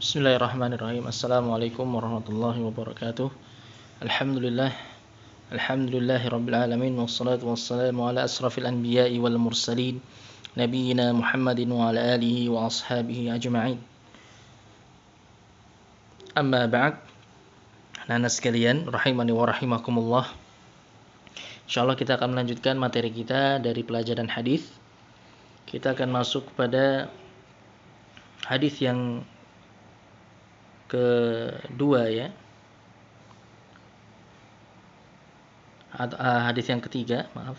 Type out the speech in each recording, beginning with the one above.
Bismillahirrahmanirrahim. Assalamualaikum warahmatullahi wabarakatuh. Alhamdulillah. Alhamdulillahi rabbil alamin. Wassalatu wassalamu ala asrafil anbiya'i wal mursalin. Nabiyyina Muhammadin wa ala alihi wa ashabihi ajma'in. Amma ba'd. Anak-anak sekalian, rahimani wa rahimakumullah. Insyaallah kita akan melanjutkan materi kita dari pelajaran hadis. Kita akan masuk kepada hadis yang kedua ya. Hadis yang ketiga, maaf.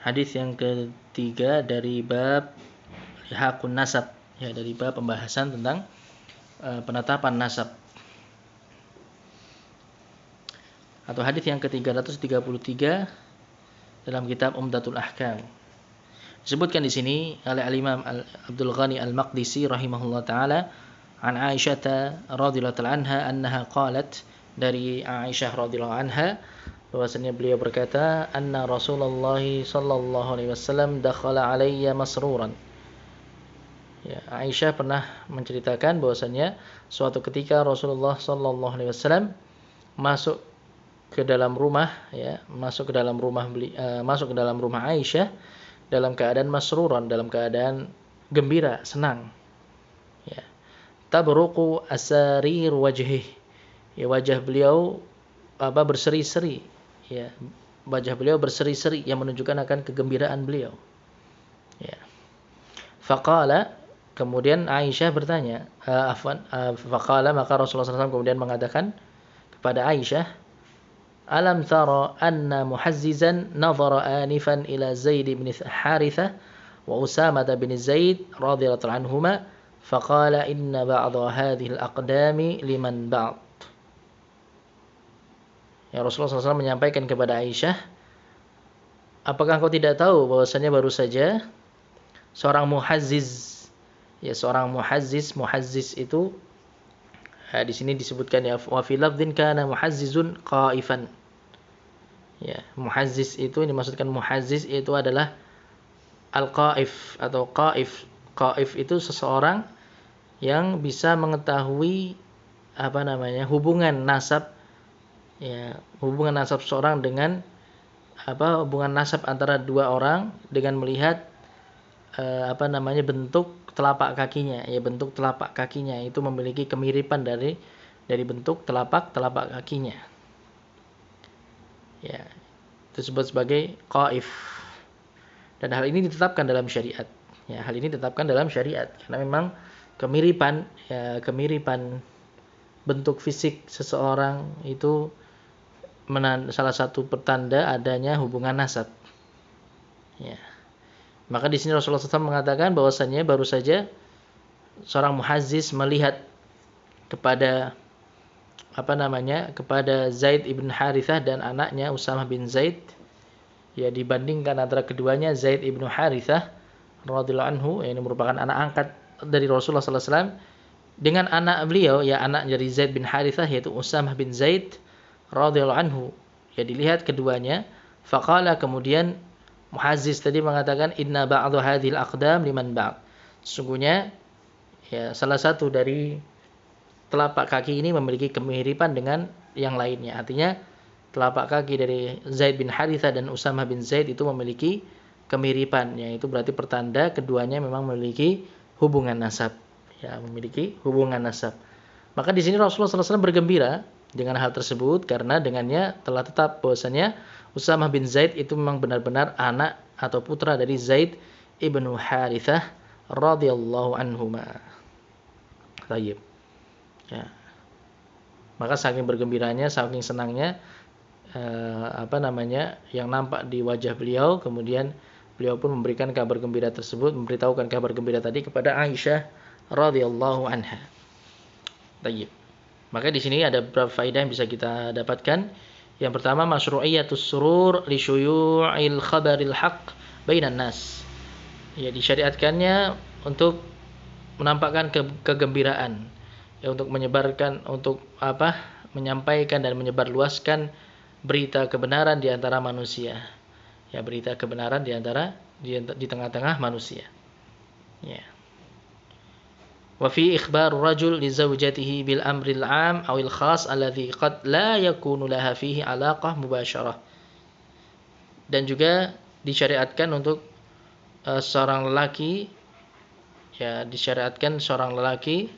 Hadis yang ketiga dari bab Lihaqun Nasab, ya, dari bab pembahasan tentang penetapan nasab. Atau hadis yang ke-333 dalam kitab Umdatul Ahkam. Disebutkan di sini oleh Al-Imam Abdul Ghani Al-Maqdisi rahimahullah taala an Aisyah radhiyallahu anha annaha qalat, dari Aisyah radhiyallahu anha bahwasanya beliau berkata, anna Rasulullah sallallahu alaihi wasallam dakhala alayya masruran. Ya, Aisyah pernah menceritakan bahwasanya suatu ketika Rasulullah sallallahu alaihi wasallam masuk ke dalam rumah, ya, masuk ke dalam rumah Aisyah dalam keadaan masruran, dalam keadaan gembira, senang. Ya. Tabruqu asarir wajhih. Ya, wajah beliau berseri-seri. Ya, wajah beliau berseri-seri yang menunjukkan akan kegembiraan beliau. Ya. Faqala, kemudian Aisyah bertanya, faqala, maka Rasulullah SAW kemudian mengatakan kepada Aisyah, alam tara anna muhazzizan nadhara anifan ila Zaid bin Harithah wa Usamah bin Zaid radhiyallahu anhuma faqala inna ba'dha hadhihi al-aqdami liman ba'd. Ya, Rasulullah SAW menyampaikan kepada Aisyah, apakah engkau tidak tahu bahwasanya baru saja seorang muhazziz, ya, seorang muhazziz itu di sini disebutkan, ya, wa fi lafdhin kana muhazzizun qaifan. Ya, muhazziz itu dimaksudkan, muhazziz itu adalah al-qaif atau qaif. Qaif itu seseorang yang bisa mengetahui hubungan nasab, ya, hubungan nasab seorang dengan hubungan nasab antara dua orang dengan melihat bentuk telapak kakinya. Ya, bentuk telapak kakinya itu memiliki kemiripan dari bentuk telapak kakinya. Ya, itu disebut sebagai qaif. Dan hal ini ditetapkan dalam syariat. Ya, hal ini ditetapkan dalam syariat karena memang kemiripan bentuk fisik seseorang itu salah satu pertanda adanya hubungan nasab. Ya. Maka di sini Rasulullah SAW mengatakan bahwasanya baru saja seorang muhazziz melihat kepada kepada Zaid ibn Harithah dan anaknya Usamah bin Zaid. Ya, dibandingkan antara keduanya, Zaid ibn Harithah radhiyallahu anhu, yang merupakan anak angkat dari Rasulullah SAW, dengan anak beliau, ya, anak dari Zaid bin Harithah yaitu Usamah bin Zaid radhiyallahu anhu. Ya, dilihat keduanya, faqala, kemudian muhazziz tadi mengatakan, inna ba'dha hadhil aqdam liman ba'd. Sesungguhnya, ya, salah satu dari telapak kaki ini memiliki kemiripan dengan yang lainnya. Artinya telapak kaki dari Zaid bin Harithah dan Usamah bin Zaid itu memiliki kemiripan, yaitu berarti pertanda keduanya memang memiliki hubungan nasab. Ya, memiliki hubungan nasab. Maka di sini Rasulullah SAW bergembira dengan hal tersebut karena dengannya telah tetap bahwasanya Usamah bin Zaid itu memang benar-benar anak atau putra dari Zaid ibnu Harithah radhiyallahu anhuma. Baik. Ya. Maka saking bergembiranya, saking senangnya yang nampak di wajah beliau, kemudian beliau pun memberikan kabar gembira tersebut, memberitahukan kabar gembira tadi kepada Aisyah radhiyallahu anha. Baik. Maka di sini ada beberapa faedah yang bisa kita dapatkan. Yang pertama, masyru'iyatus surur li syuyu'il khabaril haqq bainan nas. Ya, disyariatkannya untuk menampakkan kegembiraan, ya, untuk menyampaikan dan menyebarluaskan berita kebenaran di antara manusia. Ya, berita kebenaran di antara di tengah-tengah manusia. Ya. Wa fi ikhbaru rajul li zawjatihi bil amril 'am aw al khas alladhi qad la yakunu laha fihi 'alaqah mubasyarah. Dan juga disyariatkan untuk seorang lelaki, ya, disyariatkan seorang lelaki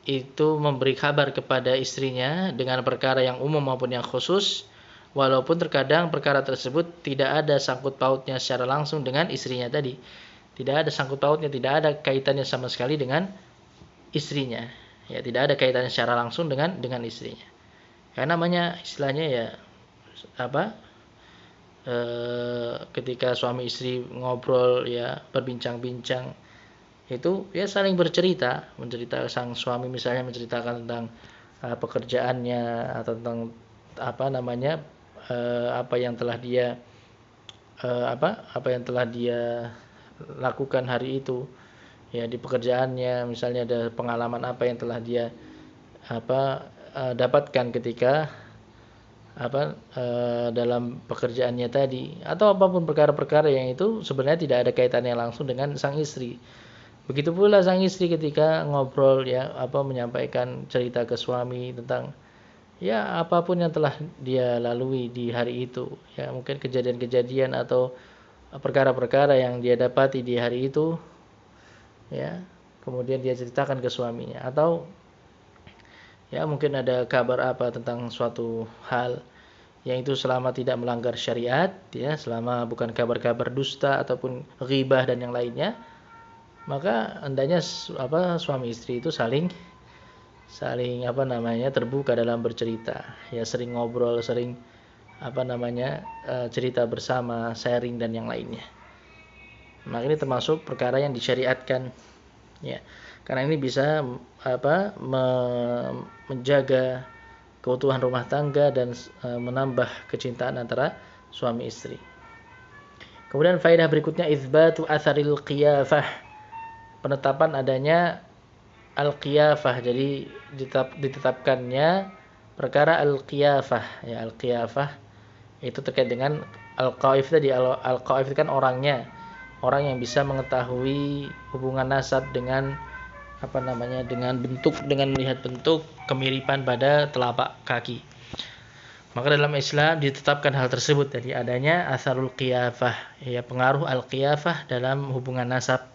itu memberi kabar kepada istrinya dengan perkara yang umum maupun yang khusus, walaupun terkadang perkara tersebut tidak ada sangkut pautnya secara langsung dengan istrinya tadi. Tidak ada sangkut pautnya, tidak ada kaitannya sama sekali dengan istrinya. Ya, tidak ada kaitannya secara langsung dengan istrinya. Karena namanya istilahnya ya apa? Ketika suami istri ngobrol, ya, berbincang-bincang, itu ya saling bercerita, sang suami misalnya menceritakan tentang pekerjaannya atau tentang apa yang telah dia lakukan hari itu, ya, di pekerjaannya, misalnya ada pengalaman apa yang telah dia dapatkan ketika dalam pekerjaannya tadi, atau apapun perkara-perkara yang itu sebenarnya tidak ada kaitannya langsung dengan sang istri. Begitu pula sang istri ketika ngobrol, ya, menyampaikan cerita ke suami tentang ya apapun yang telah dia lalui di hari itu, ya, mungkin kejadian-kejadian atau perkara-perkara yang dia dapati di hari itu, ya, kemudian dia ceritakan ke suaminya, atau ya mungkin ada kabar apa tentang suatu hal yang itu selama tidak melanggar syariat, ya, selama bukan kabar-kabar dusta ataupun ghibah dan yang lainnya, maka hendaknya suami istri itu saling terbuka dalam bercerita, ya, sering ngobrol, sering cerita bersama, sharing dan yang lainnya. Maka ini termasuk perkara yang disyariatkan, ya, karena ini bisa menjaga keutuhan rumah tangga dan menambah kecintaan antara suami istri. Kemudian faedah berikutnya, itsbatu atharil qiyafah, penetapan adanya al-qiyafah, jadi ditetapkannya perkara al-qiyafah, ya, al-qiyafah itu terkait dengan al-qaif tadi. Al-qaif itu kan orangnya, orang yang bisa mengetahui hubungan nasab dengan dengan melihat bentuk kemiripan pada telapak kaki. Maka dalam Islam ditetapkan hal tersebut, jadi adanya asarul qiyafah, ya, pengaruh al-qiyafah dalam hubungan nasab.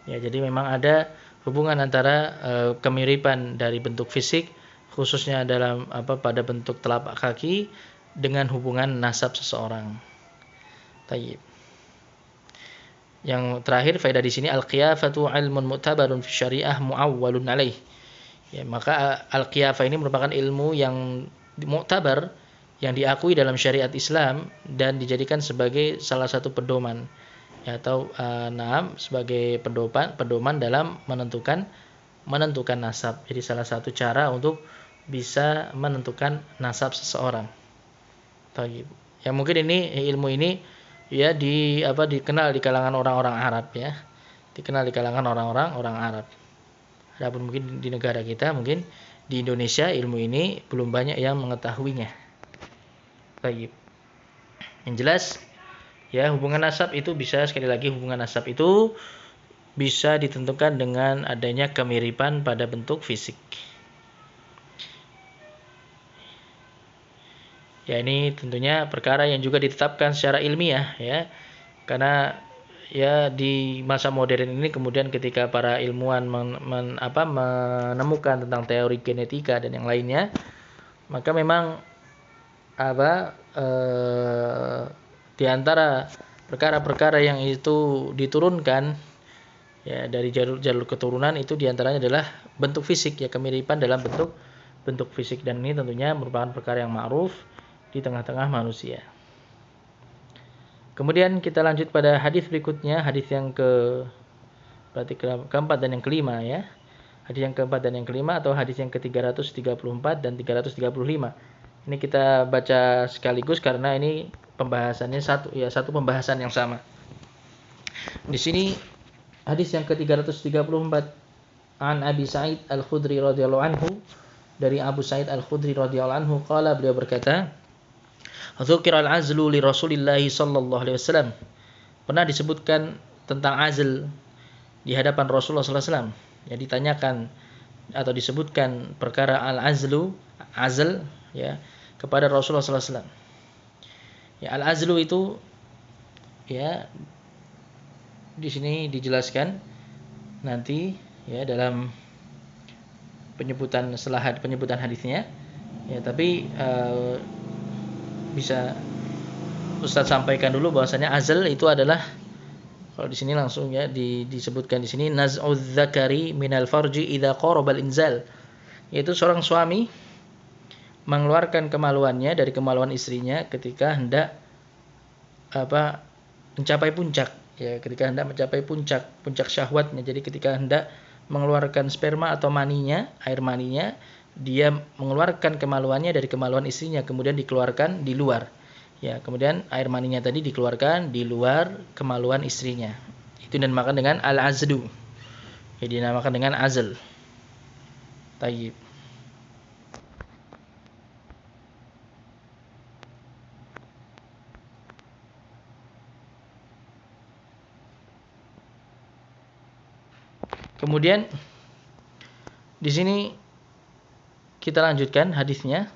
Ya, jadi memang ada hubungan antara kemiripan dari bentuk fisik, khususnya dalam pada bentuk telapak kaki, dengan hubungan nasab seseorang. Tayyib. Yang terakhir faedah di sini, al-qiyafatu ilmun mu'tabarun fi syariah mu'awwalun alaih. Ya, maka al-qiyafah ini merupakan ilmu yang mu'tabar, yang diakui dalam syariat Islam dan dijadikan sebagai salah satu pedoman, ya, atau sebagai pedoman dalam menentukan nasab. Jadi salah satu cara untuk bisa menentukan nasab seseorang. Tayyib. Ya, mungkin ilmu ini ya dikenal di kalangan orang-orang Arab, ya. Dikenal di kalangan orang-orang Arab. Adapun mungkin di negara kita, mungkin di Indonesia, ilmu ini belum banyak yang mengetahuinya. Baik. Yang jelas, ya, hubungan nasab itu bisa, sekali lagi, hubungan nasab itu bisa ditentukan dengan adanya kemiripan pada bentuk fisik. Ya, ini tentunya perkara yang juga ditetapkan secara ilmiah, ya. Karena ya di masa modern ini kemudian ketika para ilmuwan menemukan tentang teori genetika dan yang lainnya, maka memang di antara perkara-perkara yang itu diturunkan, ya, dari jalur keturunan itu diantaranya adalah bentuk fisik, ya, kemiripan dalam bentuk fisik, dan ini tentunya merupakan perkara yang ma'ruf di tengah-tengah manusia. Kemudian kita lanjut pada hadis berikutnya, hadis yang keempat dan yang kelima, ya. Hadis yang keempat dan yang kelima, atau hadis yang ke-334 dan 335. Ini kita baca sekaligus karena ini pembahasannya satu pembahasan yang sama. Di sini hadis yang ke-334, an Abi Sa'id Al-Khudri radhiyallahu anhu, dari Abu Sa'id Al-Khudri radhiyallahu anhu, qala, beliau berkata, dzukira al-azlu li Rasulillah sallallahu alaihi wasallam, pernah disebutkan tentang azl di hadapan Rasulullah SAW. Ya, ditanyakan atau disebutkan perkara azl ya kepada Rasulullah SAW. Ya, al-azlu itu ya di sini dijelaskan nanti ya dalam penyebutan hadisnya. Ya, tapi bisa Ustaz sampaikan dulu bahwasanya azl itu adalah, kalau di sini langsung ya disebutkan di sini naz'uz zakari minal farji idza qaraba al-inzal, yaitu seorang suami mengeluarkan kemaluannya dari kemaluan istrinya ketika hendak mencapai puncak, ya ketika hendak mencapai puncak syahwatnya. Jadi ketika hendak mengeluarkan sperma atau maninya, air maninya, dia mengeluarkan kemaluannya dari kemaluan istrinya, kemudian dikeluarkan di luar. Ya, kemudian air maninya tadi dikeluarkan di luar kemaluan istrinya. Itu dinamakan dengan al-azlu. Ya, dinamakan dengan azl. Tayyib. Kemudian di sini kita lanjutkan hadisnya.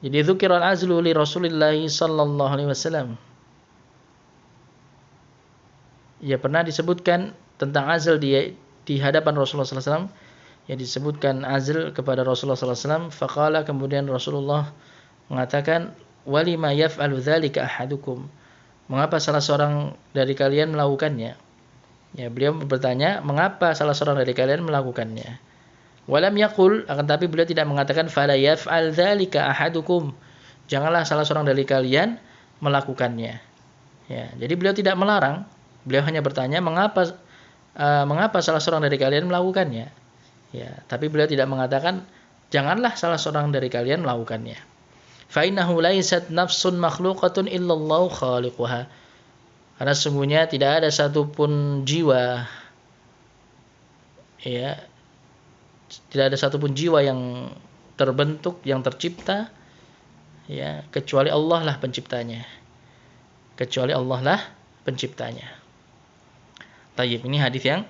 Jadi dzukira al-azlu li Rasulillah sallallahu alaihi wasallam. Ya, pernah disebutkan tentang azl di hadapan Rasulullah sallallahu alaihi wasallam. Ya, disebutkan azl kepada Rasulullah sallallahu alaihi wasallam. Faqala, kemudian Rasulullah mengatakan, walima yaf'alu dzalika ahadukum. Mengapa salah seorang dari kalian melakukannya? Ya, beliau bertanya, mengapa salah seorang dari kalian melakukannya? Walam yaqul, akan tapi beliau tidak mengatakan fala yaf'al dzalika ahadukum. Janganlah salah seorang dari kalian melakukannya. Ya, jadi beliau tidak melarang, beliau hanya bertanya mengapa salah seorang dari kalian melakukannya. Ya, tapi beliau tidak mengatakan janganlah salah seorang dari kalian melakukannya. Fa innahu laysat nafsun makhluqatun illallah khaliquha. Karena sesungguhnya tidak ada satupun jiwa, ya, tidak ada satupun jiwa yang terbentuk, yang tercipta, ya, kecuali Allah lah penciptanya. Kecuali Allah lah penciptanya. Tayyib, ini hadis yang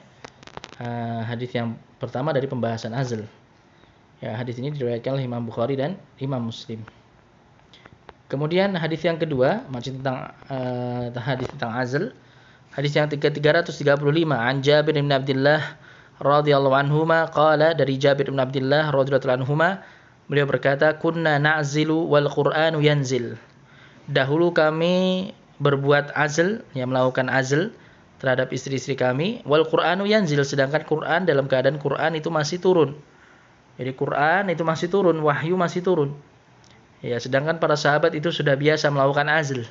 pertama dari pembahasan azl. Ya, hadis ini diriwayatkan oleh Imam Bukhari dan Imam Muslim. Kemudian hadis yang kedua masih tentang hadis tentang azl. Hadis yang 335, an Jabir bin Abdullah radhiyallahu anhuma qala, dari Jabir bin Abdullah radhiyallahu anhuma, beliau berkata, kunna na'zilu wal Qur'anu yanzil. Dahulu kami berbuat azl, yang melakukan azl terhadap istri-istri kami, wal Qur'anu yanzil, sedangkan Quran dalam keadaan Quran itu masih turun. Jadi Quran itu masih turun, wahyu masih turun. Ya, sedangkan para sahabat itu sudah biasa melakukan azl.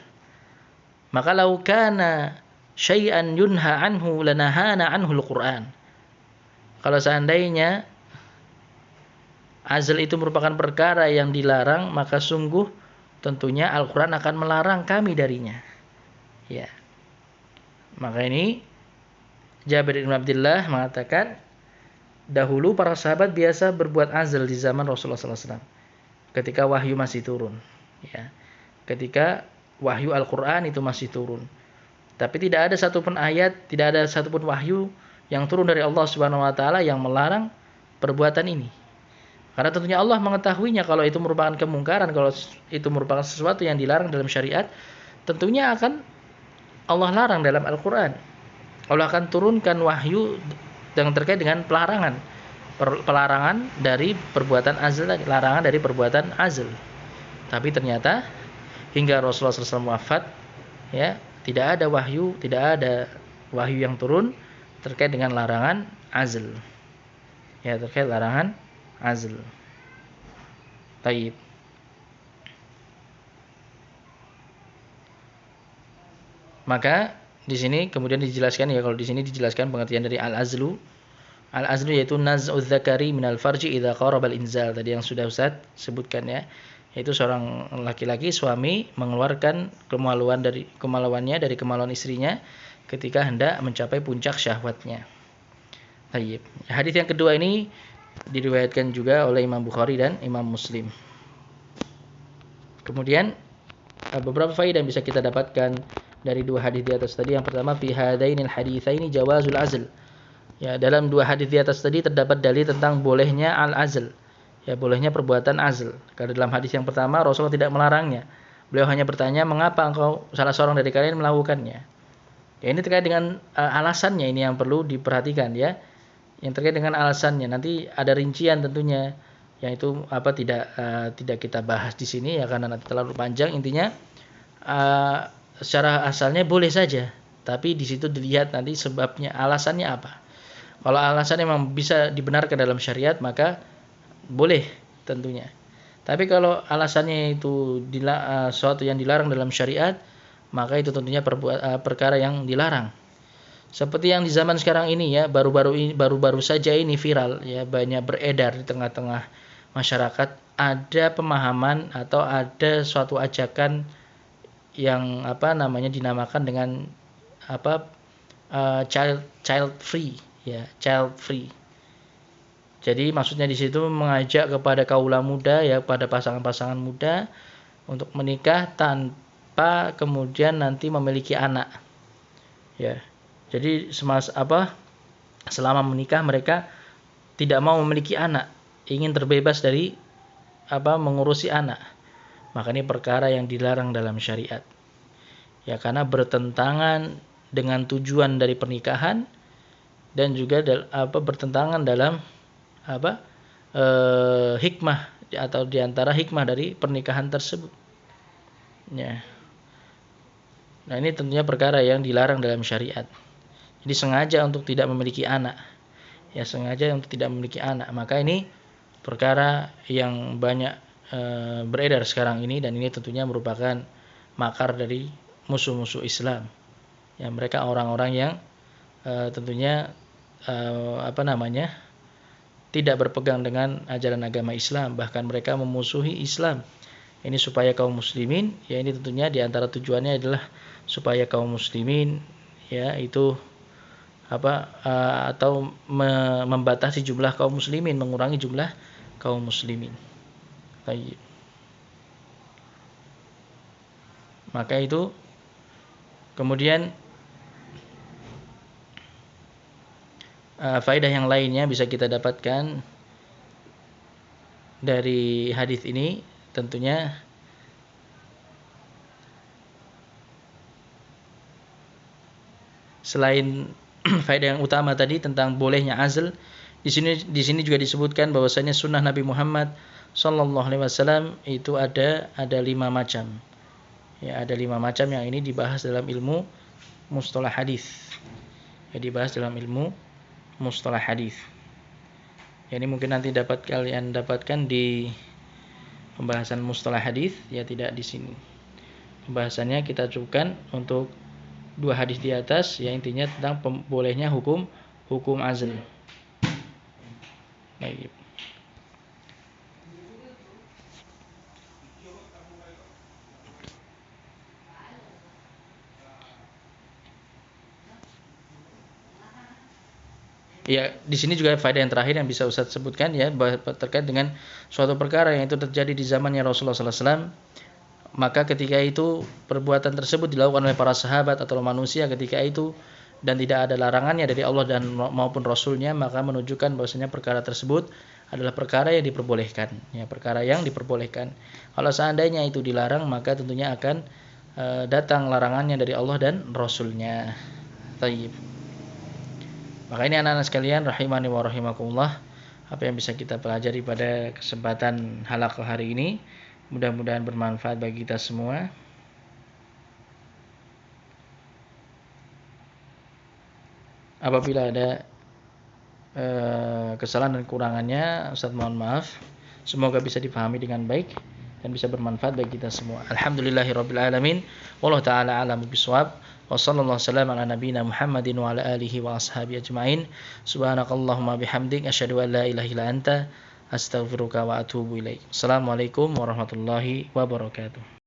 Maka lau kana syai'an yunha anhu lanahana anhu al-Qur'an. Kalau seandainya azl itu merupakan perkara yang dilarang, maka sungguh tentunya Al-Quran akan melarang kami darinya. Ya. Maka ini Jabir bin Abdullah mengatakan, dahulu para sahabat biasa berbuat azl di zaman Rasulullah SAW ketika wahyu masih turun. Ya. Ketika wahyu Al-Quran itu masih turun. Tapi tidak ada satupun ayat, tidak ada satupun wahyu yang turun dari Allah Subhanahu wa taala yang melarang perbuatan ini. Karena tentunya Allah mengetahuinya kalau itu merupakan kemungkaran, kalau itu merupakan sesuatu yang dilarang dalam syariat, tentunya akan Allah larang dalam Al-Qur'an. Allah akan turunkan wahyu yang terkait dengan pelarangan dari perbuatan azl, larangan dari perbuatan azl. Tapi ternyata hingga Rasulullah SAW wafat, ya, tidak ada wahyu yang turun terkait dengan larangan azl. Ya, terkait larangan azl. Taib. Maka di sini kemudian dijelaskan, ya, kalau di sini dijelaskan pengertian dari al-azlu. Al-azlu yaitu naz'uz zakari minal farji idza qaraba al-inzal. Tadi yang sudah Ustaz sebutkan, ya. Yaitu seorang laki-laki, suami, mengeluarkan kemaluannya dari kemaluan istrinya ketika hendak mencapai puncak syahwatnya. Tayyib. Hadis yang kedua ini diriwayatkan juga oleh Imam Bukhari dan Imam Muslim. Kemudian beberapa faedah yang bisa kita dapatkan dari dua hadis di atas tadi. Yang pertama, fi hadainil haditsaini jawazul azl. Ya, dalam dua hadis di atas tadi terdapat dalil tentang bolehnya al-azl. Ya, bolehnya perbuatan azl. Karena dalam hadis yang pertama Rasulullah tidak melarangnya. Beliau hanya bertanya, "Mengapa engkau salah seorang dari kalian melakukannya?" Ya, ini terkait dengan alasannya, ini yang perlu diperhatikan ya. Yang terkait dengan alasannya nanti ada rincian tentunya. Yang itu tidak kita bahas di sini ya karena nanti terlalu panjang. Intinya secara asalnya boleh saja, tapi di situ dilihat nanti sebabnya, alasannya apa. Kalau alasannya memang bisa dibenarkan dalam syariat maka boleh tentunya. Tapi kalau alasannya itu suatu yang dilarang dalam syariat, maka itu tentunya perkara yang dilarang. Seperti yang di zaman sekarang ini ya, baru-baru saja ini viral ya, banyak beredar di tengah-tengah masyarakat, ada pemahaman atau ada suatu ajakan yang dinamakan dengan child free ya, child free. Jadi maksudnya di situ mengajak kepada kaula muda ya, pada pasangan-pasangan muda untuk menikah tanpa kemudian nanti memiliki anak. Ya. Jadi selama menikah mereka tidak mau memiliki anak, ingin terbebas dari mengurusi anak. Maka ini perkara yang dilarang dalam syariat. Ya, karena bertentangan dengan tujuan dari pernikahan dan juga bertentangan dalam hikmah atau diantara hikmah dari pernikahan tersebut. Ya. Nah, ini tentunya perkara yang dilarang dalam syariat. Jadi sengaja untuk tidak memiliki anak. Ya, sengaja untuk tidak memiliki anak. Maka ini perkara yang banyak beredar sekarang ini, dan ini tentunya merupakan makar dari musuh-musuh Islam. Ya, mereka orang-orang yang tentunya tidak berpegang dengan ajaran agama Islam, bahkan mereka memusuhi Islam. Ini supaya kaum muslimin, ya ini tentunya diantara tujuannya adalah supaya kaum muslimin ya itu atau membatasi jumlah kaum muslimin, mengurangi jumlah kaum muslimin. Baik. Maka itu kemudian faedah yang lainnya bisa kita dapatkan dari hadis ini, tentunya selain faedah yang utama tadi tentang bolehnya azl, di sini juga disebutkan bahwasanya sunnah Nabi Muhammad sallallahu alaihi wasallam itu ada 5 macam. Ya, ada 5 macam yang ini dibahas dalam ilmu mustalah hadis. Ya, dibahas dalam ilmu mustalah hadis. Ya, ini mungkin nanti kalian dapatkan di pembahasan mustalah hadis, ya tidak di sini. Pembahasannya kita cukupkan untuk 2 hadis di atas, ya intinya tentang bolehnya hukum azl. Baik. Ya, di sini juga faedah yang terakhir yang bisa Ustaz sebutkan ya, terkait dengan suatu perkara yang itu terjadi di zamannya Rasulullah SAW. Maka ketika itu perbuatan tersebut dilakukan oleh para sahabat atau manusia ketika itu, dan tidak ada larangannya dari Allah dan maupun Rasulnya, maka menunjukkan bahwasanya perkara tersebut adalah perkara yang diperbolehkan. Ya, perkara yang diperbolehkan. Kalau seandainya itu dilarang, maka tentunya akan datang larangannya dari Allah dan Rasulnya. Taib. Maka ini anak-anak sekalian rahimani wa rahimakumullah, apa yang bisa kita pelajari pada kesempatan halaqah hari ini, mudah-mudahan bermanfaat bagi kita semua. Apabila ada kesalahan dan kekurangannya, Ustaz mohon maaf. Semoga bisa dipahami dengan baik dan bisa bermanfaat bagi kita semua. Alhamdulillahirabbil alamin. Wallahu taala a'lamu bissawab. Wa sallallahu wasallam ala nabiyyina Muhammadin wa ala alihi wa ashabihi ajmain. Subhanakallahumma bihamdik asyhadu an la ilaha illa anta astaghfiruka wa atubu ilaik. Assalamualaikum warahmatullahi wabarakatuh.